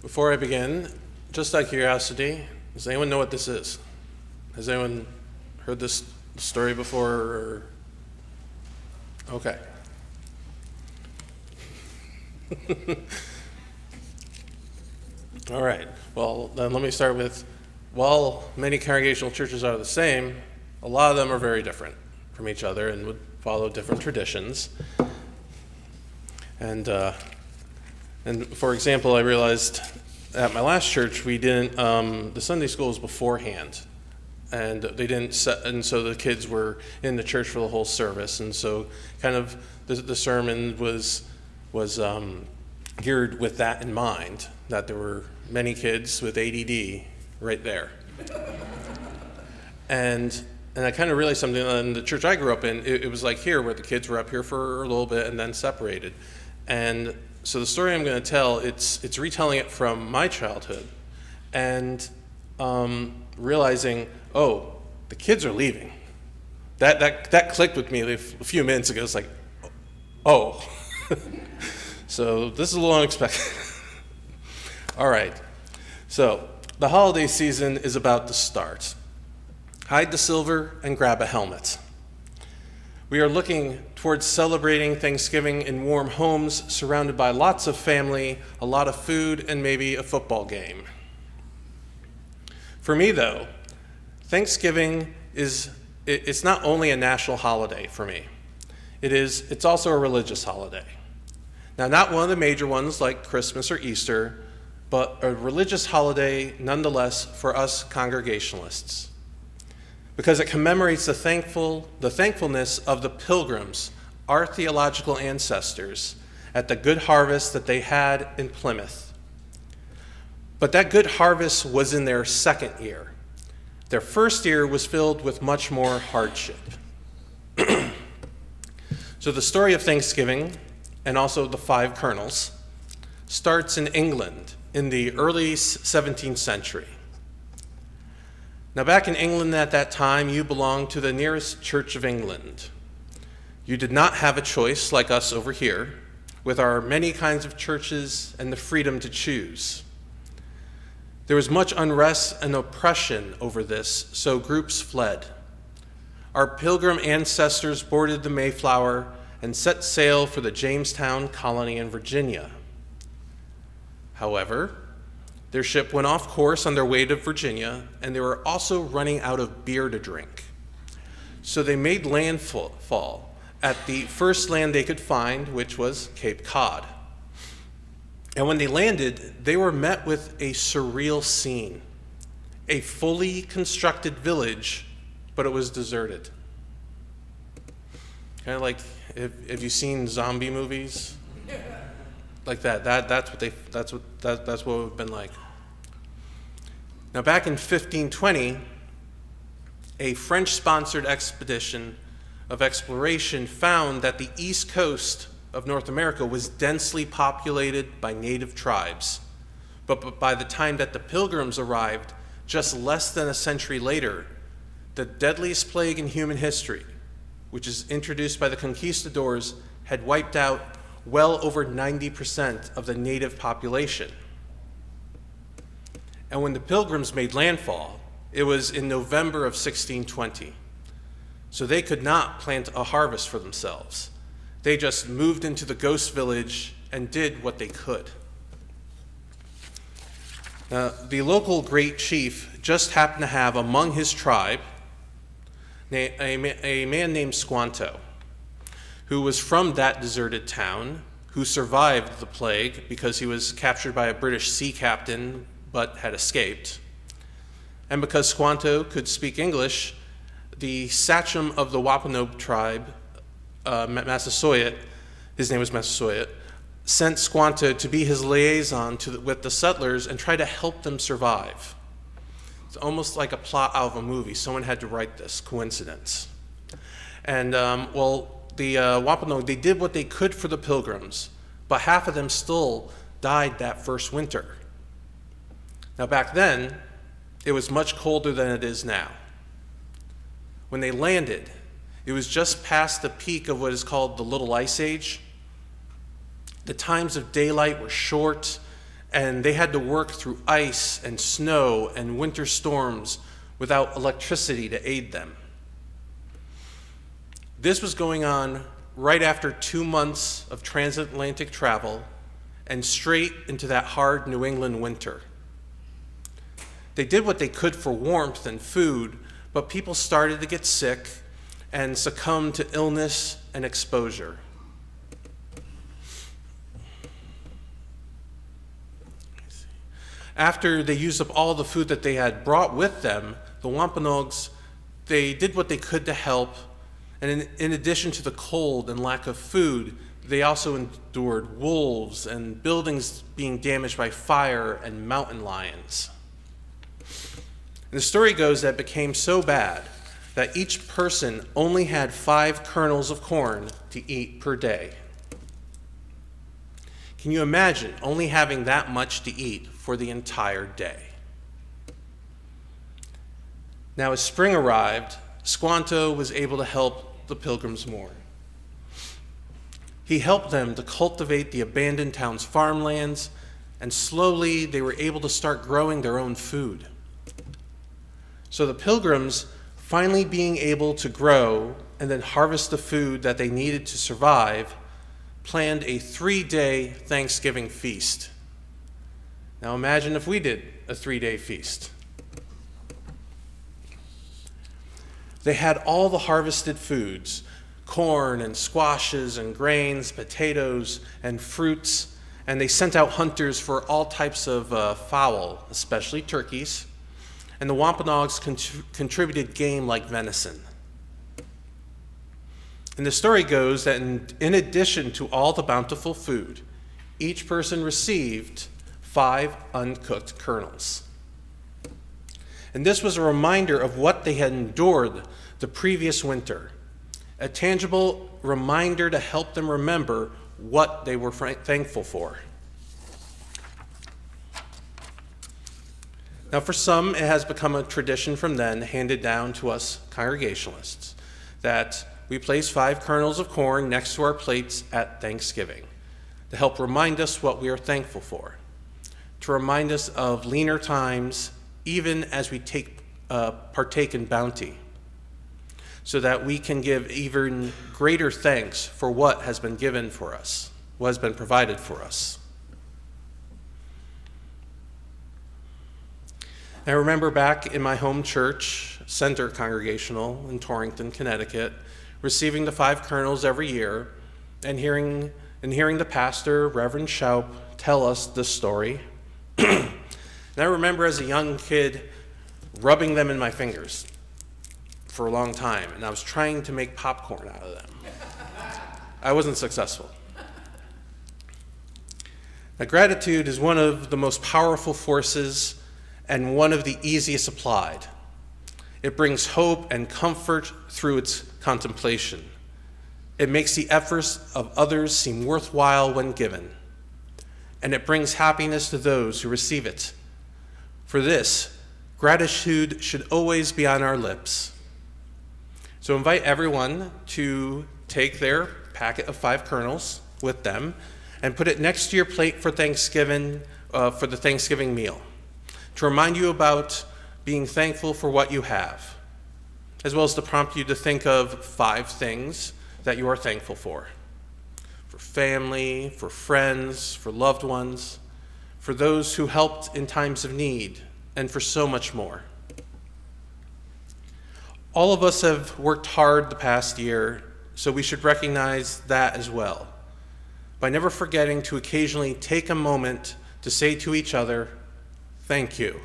Before I begin, just out of curiosity, does anyone know what this is? Has anyone heard this story before? Or... Okay. All right. Well, then let me start with, while many congregational churches are the same, a lot of them are very different from each other and would follow different traditions. And for example, I realized at my last church we didn't. The Sunday school was beforehand, and they didn't set, and so the kids were in the church for the whole service, and so kind of the sermon was geared with that in mind, that there were many kids with ADD right there, and I kind of realized something. In the church I grew up in, it was like here, where the kids were up here for a little bit and then separated. And so the story I'm going to tell, it's retelling it from my childhood, and realizing, oh, the kids are leaving. That clicked with me a few minutes ago. It's like, oh. So this is a little unexpected. All right. So the holiday season is about to start. Hide the silver and grab a helmet. We are looking towards celebrating Thanksgiving in warm homes, surrounded by lots of family, a lot of food, and maybe a football game. For me, though, Thanksgiving it's not only a national holiday for me. It's also a religious holiday. Now, not one of the major ones like Christmas or Easter, but a religious holiday nonetheless for us Congregationalists, because it commemorates the thankfulness of the Pilgrims, our theological ancestors, at the good harvest that they had in Plymouth. But that good harvest was in their second year. Their first year was filled with much more hardship. So the story of Thanksgiving, and also the Five Kernels, starts in England in the early 17th century. Now, back in England at that time, you belonged to the nearest Church of England. You did not have a choice like us over here, with our many kinds of churches and the freedom to choose. There was much unrest and oppression over this, so groups fled. Our Pilgrim ancestors boarded the Mayflower and set sail for the Jamestown colony in Virginia. However, their ship went off course on their way to Virginia, and they were also running out of beer to drink. So they made landfall at the first land they could find, which was Cape Cod. And when they landed, they were met with a surreal scene. A fully constructed village, but it was deserted. Kind of like, have you seen zombie movies? Like that. That's what it would have been like. Now, back in 1520, a French-sponsored expedition of exploration found that the east coast of North America was densely populated by native tribes. But by the time that the Pilgrims arrived, just less than a century later, the deadliest plague in human history, which is introduced by the conquistadors, had wiped out well over 90% of the native population. And when the Pilgrims made landfall, it was in November of 1620. So they could not plant a harvest for themselves. They just moved into the ghost village and did what they could. Now, the local great chief just happened to have among his tribe a man named Squanto, who was from that deserted town, who survived the plague because he was captured by a British sea captain but had escaped. And because Squanto could speak English, the sachem of the Wampanoag tribe, Massasoit, his name was Massasoit, sent Squanto to be his liaison with the settlers and try to help them survive. It's almost like a plot out of a movie. Someone had to write this, coincidence. And the Wampanoag, they did what they could for the Pilgrims, but half of them still died that first winter. Now, back then, it was much colder than it is now. When they landed, it was just past the peak of what is called the Little Ice Age. The times of daylight were short, and they had to work through ice and snow and winter storms without electricity to aid them. This was going on right after 2 months of transatlantic travel and straight into that hard New England winter. They did what they could for warmth and food, but people started to get sick and succumb to illness and exposure. After they used up all the food that they had brought with them, the Wampanoags, they did what they could to help, and in addition to the cold and lack of food, they also endured wolves and buildings being damaged by fire and mountain lions. And the story goes that it became so bad that each person only had 5 kernels of corn to eat per day. Can you imagine only having that much to eat for the entire day? Now, as spring arrived, Squanto was able to help the Pilgrims mourn. He helped them to cultivate the abandoned town's farmlands, and slowly they were able to start growing their own food. So the Pilgrims, finally being able to grow and then harvest the food that they needed to survive, planned a 3-day Thanksgiving feast. Now imagine if we did a 3-day feast. They had all the harvested foods, corn and squashes and grains, potatoes and fruits, and they sent out hunters for all types of fowl, especially turkeys, and the Wampanoags contributed game like venison. And the story goes that in addition to all the bountiful food, each person received 5 uncooked kernels. And this was a reminder of what they had endured the previous winter, a tangible reminder to help them remember what they were thankful for. Now, for some, it has become a tradition from then handed down to us Congregationalists that we place 5 kernels of corn next to our plates at Thanksgiving to help remind us what we are thankful for, to remind us of leaner times, even as we partake in bounty, so that we can give even greater thanks for what has been given for us, what has been provided for us. I remember back in my home church, Center Congregational in Torrington, Connecticut, receiving the 5 kernels every year and hearing the pastor, Reverend Schaup, tell us this story. And I remember as a young kid rubbing them in my fingers for a long time, and I was trying to make popcorn out of them. I wasn't successful. Now, gratitude is one of the most powerful forces and one of the easiest applied. It brings hope and comfort through its contemplation. It makes the efforts of others seem worthwhile when given, and it brings happiness to those who receive it. For this, gratitude should always be on our lips. So invite everyone to take their packet of 5 kernels with them and put it next to your plate for Thanksgiving, for the Thanksgiving meal, to remind you about being thankful for what you have, as well as to prompt you to think of 5 things that you are thankful for family, for friends, for loved ones, for those who helped in times of need, and for so much more. All of us have worked hard the past year, so we should recognize that as well, by never forgetting to occasionally take a moment to say to each other, "Thank you."